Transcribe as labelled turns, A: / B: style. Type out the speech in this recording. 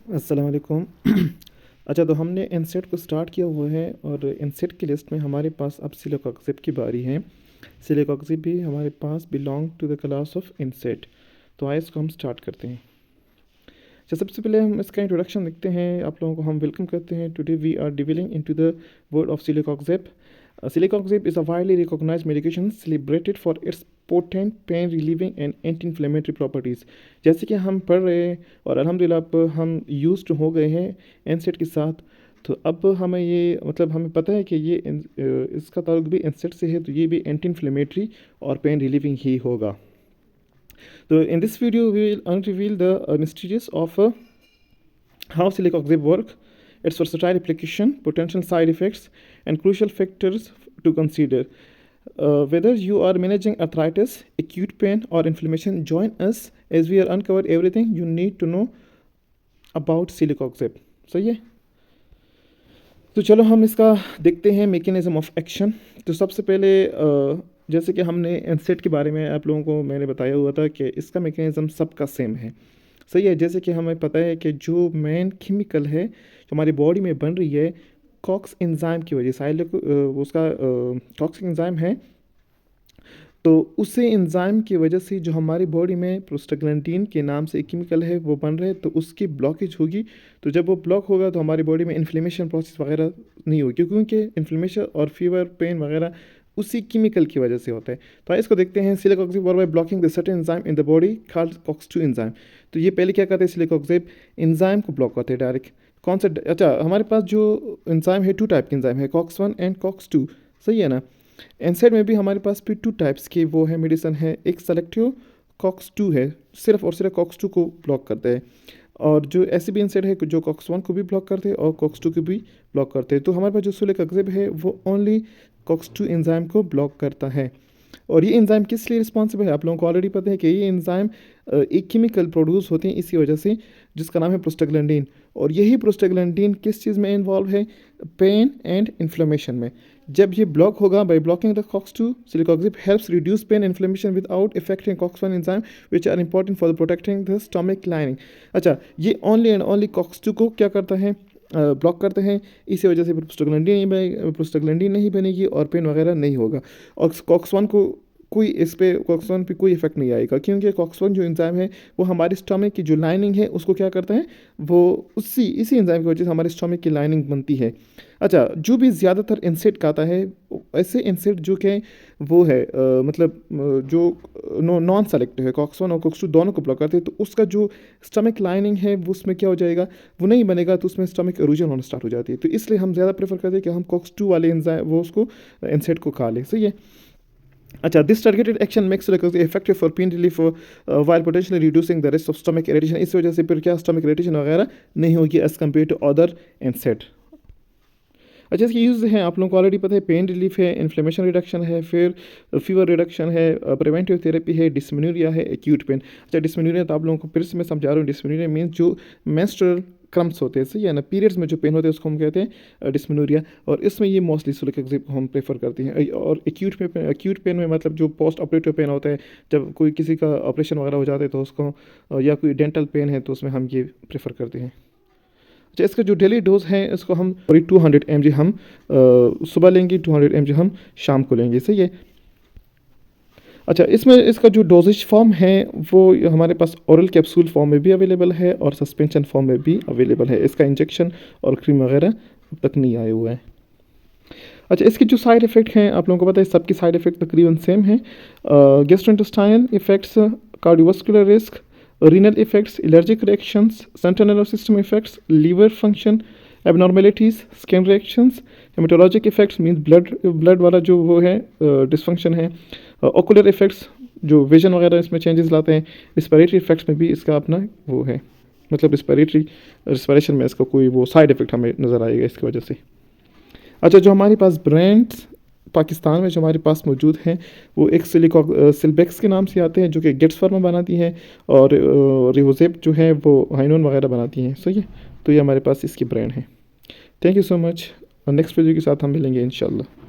A: अस्सलाम वालेकुम। अच्छा, तो हमने एनसेट को स्टार्ट किया हुआ है और एनसेट की लिस्ट में हमारे पास अब सिलिकॉक्सिब की बारी है। सिलिकॉक्सिब भी हमारे पास belong to the class of NSAID. तो आइए इसको हम स्टार्ट करते हैं। अच्छा, सबसे पहले हम इसका इंट्रोडक्शन देखते हैं। आप लोगों को हम वेलकम करते हैं। Today we are delving into the world of celecoxib. Celecoxib is a widely recognized medication celebrated for its potent pain relieving and anti-inflammatory properties। जैसे कि हम पढ़ रहे हैं और अल्हम्दुलिल्लाह अब हम यूज्ड हो गए हैं एनसेट के साथ। तो अब हमें ये मतलब हमें पता है कि ये इसका ताल्लुक भी एनसेट से है, तो ये भी एंटी इन्फ्लेमेटरी और पेन रिलीविंग ही होगा। तो in this video we will unreveal the mysterious of how Celecoxib work, its versatile application, potential side effects, and crucial factors to consider. Whether you are managing arthritis, acute pain, or inflammation, join us as we uncover everything you need to know about Celecoxib. सही है? तो चलो हम इसका देखते हैं mechanism of action. तो सबसे पहले जैसे कि हमने एनसेट के बारे में आप लोगों को मैंने बताया हुआ था कि इसका मैकेनिज्म सबका सेम है। सही है। जैसे कि हमें पता है कि जो मेन केमिकल है जो हमारी बॉडी में बन रही है कॉक्स एंजाइम की वजह से, उसका कॉक्स एंजाइम है, तो उसी एंजाइम की वजह से जो हमारी बॉडी में प्रोस्टाग्लैंडिन के नाम से एक केमिकल है वो बन रहा है, तो उसकी ब्लॉकेज होगी। तो जब वो ब्लॉक होगा तो हमारी बॉडी में इन्फ्लेमेशन प्रोसेस वगैरह नहीं होगी, क्योंकि इन्फ्लेमेशन और फीवर पेन वगैरह उसी केमिकल की वजह से होता है। तो आइए इसको देखते हैं। Celecoxib work by blocking the certain enzyme in the body called COX-2 enzyme. तो ये पहले क्या करते हैं, सिलिकॉक्सिब एंजाइम को ब्लॉक करते हैं डायरेक्ट। कौन सा? अच्छा, हमारे पास जो एंजाइम है, टू टाइप के एंजाइम है, COX-1 एंड COX-2। सही है ना। एनसेड में भी हमारे पास भी टू टाइप्स की वो है मेडिसिन है। एक सेलेक्टिव COX-2 है, सिर्फ और सिर्फ COX-2 को ब्लॉक करते हैं, और जो ऐसे भी एनसेड है जो COX-1 को भी ब्लॉक करते हैं और COX-2 को भी ब्लॉक करते हैं। तो हमारे पास जो सिलिकॉक्सिब है वो ओनली COX-2 एंजाइम को ब्लॉक करता है। और ये एंजाइम किस लिए रिस्पॉन्सिबल है, आप लोगों को ऑलरेडी पता है कि ये एंजाइम एक केमिकल प्रोड्यूस होते हैं इसी वजह से, जिसका नाम है प्रोस्टाग्लैंडिन। और यही प्रोस्टाग्लैंडिन किस चीज़ में इन्वॉल्व है, पेन एंड इन्फ्लेमेशन में। जब ये ब्लॉक होगा by blocking the COX-2, celecoxib helps reduce pain inflammation without affecting COX-1 enzyme which are important for protecting the stomach lining. अच्छा, ये ओनली एंड ओनली COX-2 को क्या करता है, ब्लॉक करते हैं। इसी वजह से प्रोस्टाग्लैंडिन नहीं बनेगी और पेन वगैरह नहीं होगा। और COX-1 को कोई इस पे COX-1 पे कोई इफेक्ट नहीं आएगा, क्योंकि COX-1 जो एंजाइम है वो हमारे स्टमक की जो लाइनिंग है उसको क्या करता है, वो इसी एंजाइम की वजह से हमारे स्टमक की लाइनिंग बनती है। अच्छा, जो भी ज़्यादातर इंसेक्ट खाता है, ऐसे इंसेक्ट जो कि वो है जो नॉन सेलेक्टिव है, COX-1 और COX-2 दोनों को ब्लॉक करते हैं, तो उसका जो स्टमक लाइनिंग है वो उसमें क्या हो जाएगा, वो नहीं बनेगा, तो उसमें स्टमक इरोजन होना स्टार्ट हो जाती है। तो इसलिए हम ज़्यादा प्रेफर करते हैं कि हम COX-2 वाले एंजाइम वो उसको इंसेक्ट को खा लें। सही है। अच्छा, this targeted action makes effective for pain relief while potentially reducing the risk of stomach irritation. इस वजह से फिर क्या स्टमक इरिटेशन वगैरह नहीं होगी एज कम्पेयर टू अदर एनसेट। अच्छा, इसके यूज़ हैं आप लोगों को ऑलरेडी पता है। पेन रिलीफ है, इन्फ्लेमेशन रिडक्शन है, फिर फीवर रिडक्शन है, प्रिवेंटिव थेरेपी है, डिस्मेनोरिया है, एक्यूट पेन। अच्छा, डिस्मेनोरिया तो आप लोगों को फिर से मैं समझा रहा हूँ। डिस्मेनोरिया मीन्स जो मेंस्ट्रुअल क्रम्स होते हैं, सही है ना, पीरियड्स में जो पेन होते हैं उसको हम कहते हैं डिस्मेनोरिया। और इसमें ये मोस्टली सिलिकॉक्सिब हम प्रेफर करते हैं। और एक्यूट पेन में मतलब जो पोस्ट ऑपरेटिव पेन होता है, जब कोई किसी का ऑपरेशन वगैरह हो जाता है तो उसको, या कोई डेंटल पेन है तो उसमें हम ये प्रेफर करते हैं। अच्छा, इसका जो डेली डोज है इसको हम 200 mg हम सुबह लेंगे, 200 mg हम शाम को लेंगे। सही है। अच्छा, इसमें इसका जो डोजेज फॉर्म है वो हमारे पास ओरल कैप्सूल फॉर्म में भी अवेलेबल है और सस्पेंशन फॉर्म में भी अवेलेबल है। इसका इंजेक्शन और क्रीम वगैरह अब तक नहीं आए हुए हैं। अच्छा, इसके जो साइड इफ़ेक्ट हैं आप लोगों को पता है, सबकी साइड इफ़ेक्ट तकरीबन सेम है। Gastrointestinal effects, cardiovascular risk, renal effects, allergic reactions, central nervous system effects, liver function abnormalities, skin reactions, hematologic effects means blood वाला जो वो है डिसफंक्शन है, ocular effects जो विजन वगैरह इसमें चेंजेस लाते हैं, respiratory effects में भी इसका अपना वो है, मतलब रिस्पिरेशन में इसका कोई वो साइड इफेक्ट हमें नज़र आएगा इसकी वजह से। अच्छा, जो हमारे पास ब्रांड्स पाकिस्तान में जो हमारे पास मौजूद हैं वो एक सिलबेक्स के नाम से आते हैं, जो कि गेट्स फार्मा बनाती हैं, और रिहोजेब जो है वो हाइनोन वगैरह बनाती हैं। सही है। तो ये हमारे पास इसकी ब्रांड है। Thank you so much. और नेक्स्ट वीडियो के साथ हम मिलेंगे इंशाल्लाह।